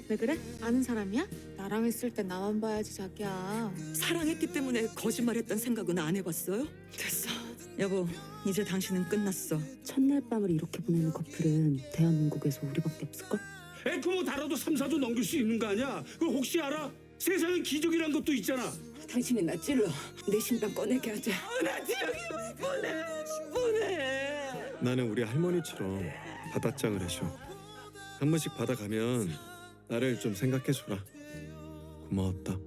왜 그래? 아는 사람이야? 나랑 있을 땐 나만 봐야지 자기야. 사랑했기 때문에 거짓말했던 생각은 안 해봤어요? 됐어. 여보, 이제 당신은 끝났어. 첫날 밤을 이렇게 보내는 커플은 대한민국에서 우리밖에 없을걸? 에크모 달아도 3, 4주 넘길 수 있는 거 아니야? 그걸 혹시 알아? 세상엔 기적이란 것도 있잖아. 당신이 나 찔러. 내 심장 꺼내게 하자. 나 지영이 보내. 나는 우리 할머니처럼 바다장을 해줘. 한 번씩 바다 가면 나를 좀 생각해줘라. 고마웠다.